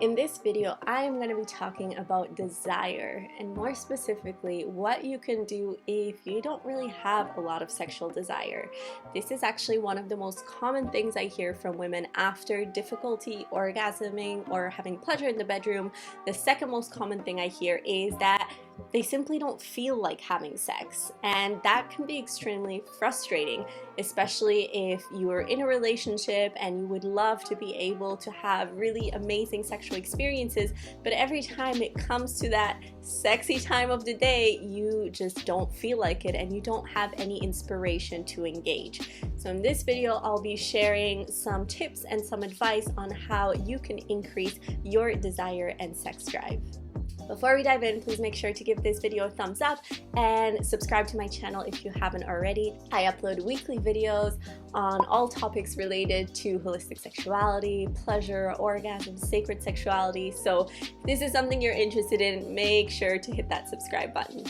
In this video, I am going to be talking about desire, and more specifically, what you can do if you don't really have a lot of sexual desire. This is actually one of the most common things I hear from women after difficulty orgasming or having pleasure in the bedroom. The second most common thing I hear is that they simply don't feel like having sex, and that can be extremely frustrating, especially if you are in a relationship and you would love to be able to have really amazing sexual experiences, but every time it comes to that sexy time of the day, you just don't feel like it and you don't have any inspiration to engage. So in this video, I'll be sharing some tips and some advice on how you can increase your desire and sex drive. Before we dive in, please make sure to give this video a thumbs up and subscribe to my channel if you haven't already. I upload weekly videos on all topics related to holistic sexuality, pleasure, orgasm, sacred sexuality. So if this is something you're interested in, make sure to hit that subscribe button.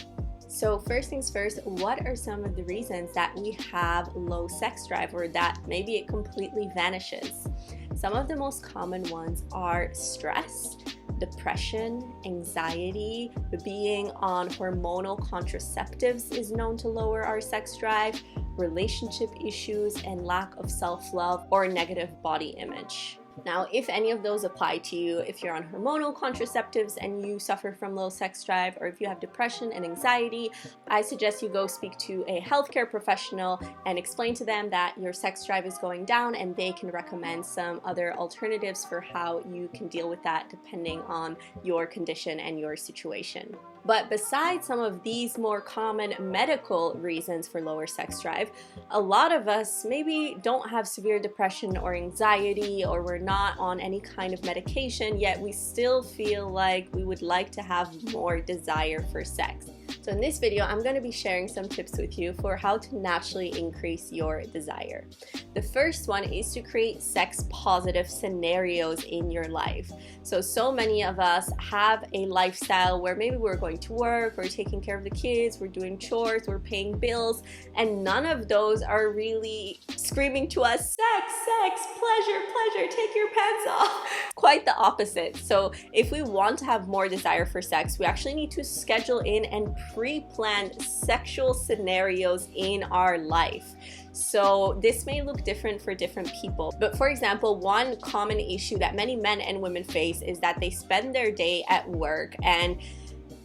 So first things first, what are some of the reasons that we have low sex drive or that maybe it completely vanishes? Some of the most common ones are stress, depression, anxiety. Being on hormonal contraceptives is known to lower our sex drive, relationship issues, and lack of self-love or negative body image. Now, if any of those apply to you, if you're on hormonal contraceptives and you suffer from low sex drive, or if you have depression and anxiety, I suggest you go speak to a healthcare professional and explain to them that your sex drive is going down, and they can recommend some other alternatives for how you can deal with that depending on your condition and your situation. But besides some of these more common medical reasons for lower sex drive, a lot of us maybe don't have severe depression or anxiety, or we're not on any kind of medication, yet we still feel like we would like to have more desire for sex. So in this video, I'm going to be sharing some tips with you for how to naturally increase your desire. The first one is to create sex positive scenarios in your life. So many of us have a lifestyle where maybe we're going to work, we're taking care of the kids, we're doing chores, we're paying bills, and none of those are really screaming to us, sex, sex, pleasure, pleasure, take your pants off. Quite the opposite. So if we want to have more desire for sex, we actually need to schedule in and pre-plan sexual scenarios in our life. So this may look different for different people, but for example, one common issue that many men and women face is that they spend their day at work and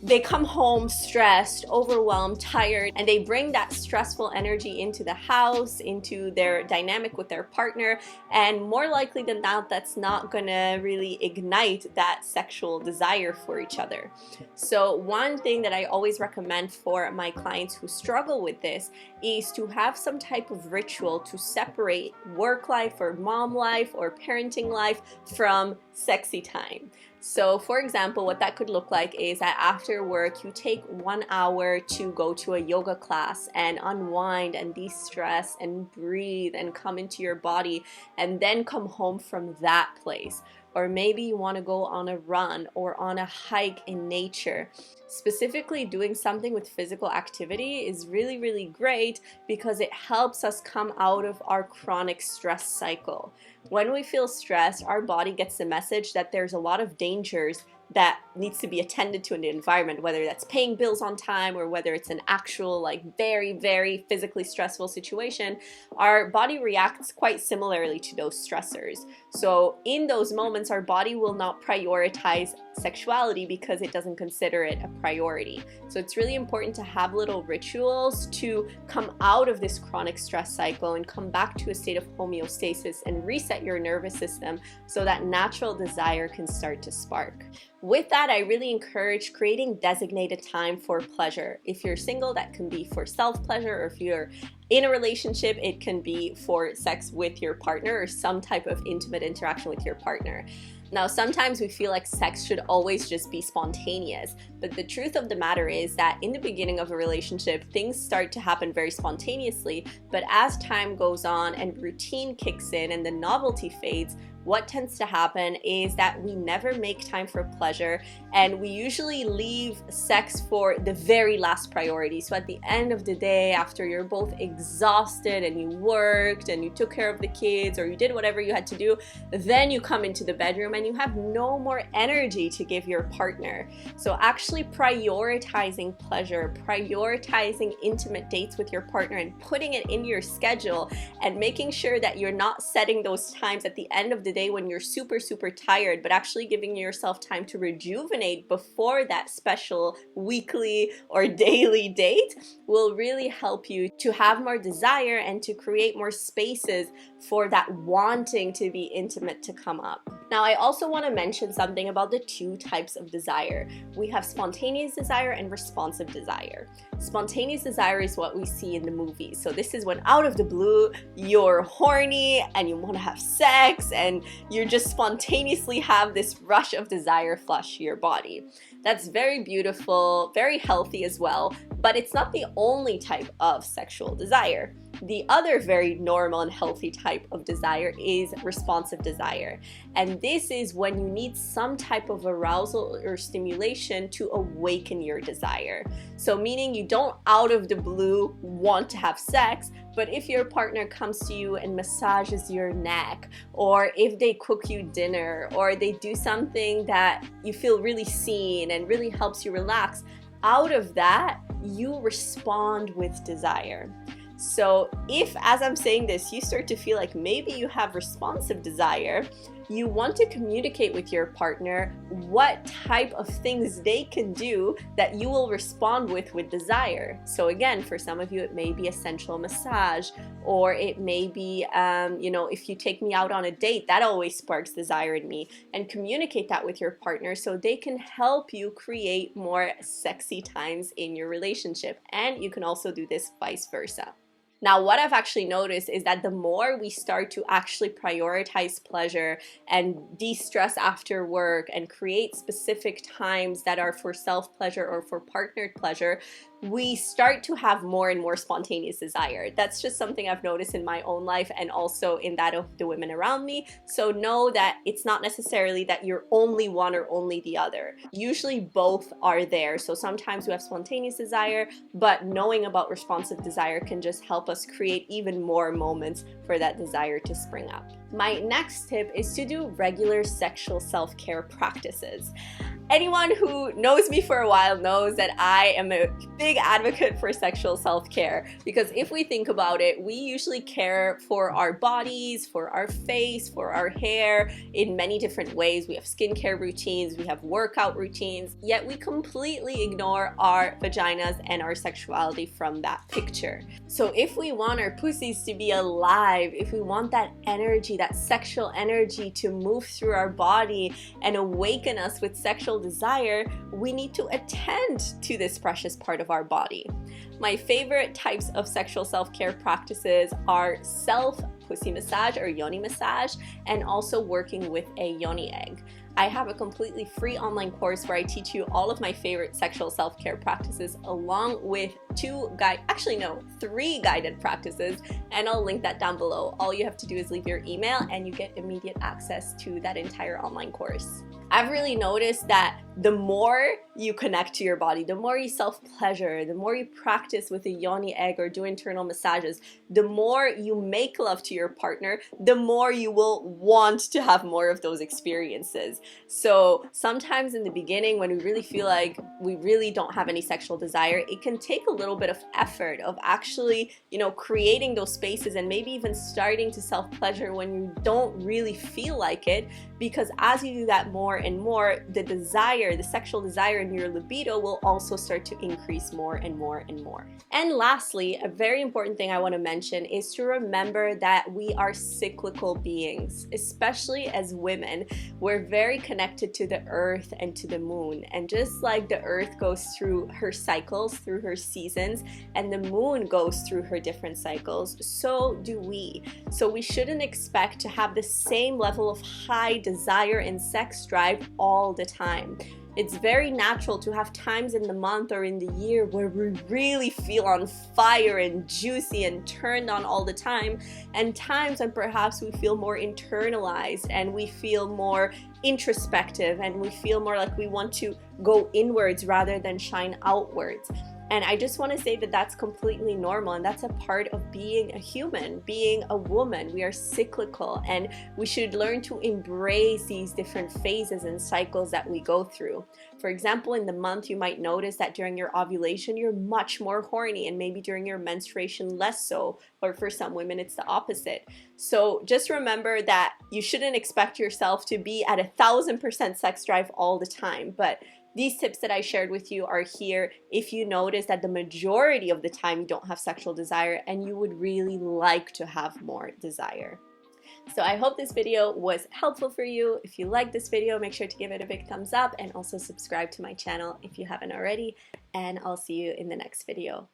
they come home stressed, overwhelmed, tired, and they bring that stressful energy into the house, into their dynamic with their partner, and more likely than not, that's not gonna really ignite that sexual desire for each other. So one thing that I always recommend for my clients who struggle with this is to have some type of ritual to separate work life or mom life or parenting life from sexy time. So for example, what that could look like is that after work, you take 1 hour to go to a yoga class and unwind and de-stress and breathe and come into your body, and then come home from that place. Or maybe you want to go on a run or on a hike in nature. Specifically, doing something with physical activity is really great because it helps us come out of our chronic stress cycle. When we feel stressed, our body gets the message that there's a lot of dangers that needs to be attended to in the environment, whether that's paying bills on time or whether it's an actual very physically stressful situation. Our body reacts quite similarly to those stressors. So in those moments, our body will not prioritize sexuality because it doesn't consider it a priority. So it's really important to have little rituals to come out of this chronic stress cycle and come back to a state of homeostasis and reset your nervous system so that natural desire can start to spark. With that, I really encourage creating designated time for pleasure. If you're single, that can be for self-pleasure, or if you're in a relationship, it can be for sex with your partner or some type of intimate interaction with your partner. Now, sometimes we feel like sex should always just be spontaneous, but the truth of the matter is that in the beginning of a relationship, things start to happen very spontaneously, but as time goes on and routine kicks in and the novelty fades, what tends to happen is that we never make time for pleasure, and we usually leave sex for the very last priority. So at the end of the day, after you're both exhausted and you worked and you took care of the kids or you did whatever you had to do, then you come into the bedroom and you have no more energy to give your partner. So actually prioritizing pleasure, prioritizing intimate dates with your partner and putting it in your schedule, and making sure that you're not setting those times at the end of the day when you're super tired, but actually giving yourself time to rejuvenate before that special weekly or daily date will really help you to have more desire and to create more spaces for that wanting to be intimate to come up. Now, I also want to mention something about the two types of desire. We have spontaneous desire and responsive desire. Spontaneous desire is what we see in the movies. So this is when out of the blue, you're horny and you want to have sex and you just spontaneously have this rush of desire flush your body. That's very beautiful, very healthy as well, but it's not the only type of sexual desire. The other very normal and healthy type of desire is responsive desire. And this is when you need some type of arousal or stimulation to awaken your desire. So meaning you don't out of the blue want to have sex, but if your partner comes to you and massages your neck, or if they cook you dinner, or they do something that you feel really seen and really helps you relax, out of that, you respond with desire. So if, as I'm saying this, you start to feel like maybe you have responsive desire, you want to communicate with your partner what type of things they can do that you will respond with desire. So again, for some of you, it may be a sensual massage, or it may be, if you take me out on a date, that always sparks desire in me. And communicate that with your partner so they can help you create more sexy times in your relationship. And you can also do this vice versa. Now, what I've actually noticed is that the more we start to actually prioritize pleasure and de-stress after work and create specific times that are for self-pleasure or for partnered pleasure, we start to have more and more spontaneous desire. That's just something I've noticed in my own life and also in that of the women around me. So know that it's not necessarily that you're only one or only the other. Usually both are there. So sometimes we have spontaneous desire, but knowing about responsive desire can just help us create even more moments for that desire to spring up. My next tip is to do regular sexual self-care practices. Anyone who knows me for a while knows that I am a big advocate for sexual self-care, because if we think about it, we usually care for our bodies, for our face, for our hair in many different ways. We have skincare routines, we have workout routines, yet we completely ignore our vaginas and our sexuality from that picture. So if we want our pussies to be alive, if we want that energy, that sexual energy to move through our body and awaken us with sexual desire, we need to attend to this precious part of our body. My favorite types of sexual self-care practices are self-pussy massage or yoni massage, and also working with a yoni egg. I have a completely free online course where I teach you all of my favorite sexual self-care practices, along with three guided practices, and I'll link that down below. All you have to do is leave your email and you get immediate access to that entire online course. I've really noticed that the more you connect to your body, the more you self-pleasure, the more you practice with a yoni egg or do internal massages, the more you make love to your partner, the more you will want to have more of those experiences. So sometimes in the beginning, when we really feel like we really don't have any sexual desire, it can take a little bit of effort of actually, creating those spaces and maybe even starting to self-pleasure when you don't really feel like it, because as you do that more and more, the sexual desire in your libido will also start to increase more and more and more. And lastly, a very important thing I want to mention is to remember that we are cyclical beings, especially as women. We're very very connected to the earth and to the moon. And just like the earth goes through her cycles, through her seasons, and the moon goes through her different cycles, so do we. So we shouldn't expect to have the same level of high desire and sex drive all the time. It's very natural to have times in the month or in the year where we really feel on fire and juicy and turned on all the time, and times when perhaps we feel more internalized and we feel more introspective and we feel more like we want to go inwards rather than shine outwards. And I just want to say that that's completely normal, and that's a part of being a human, being a woman. We are cyclical, and we should learn to embrace these different phases and cycles that we go through. For example, in the month, you might notice that during your ovulation, you're much more horny, and maybe during your menstruation, less so. Or for some women, it's the opposite. So just remember that you shouldn't expect yourself to be at 1,000% sex drive all the time, but these tips that I shared with you are here if you notice that the majority of the time you don't have sexual desire and you would really like to have more desire. So I hope this video was helpful for you. If you like this video, make sure to give it a big thumbs up and also subscribe to my channel if you haven't already. And I'll see you in the next video.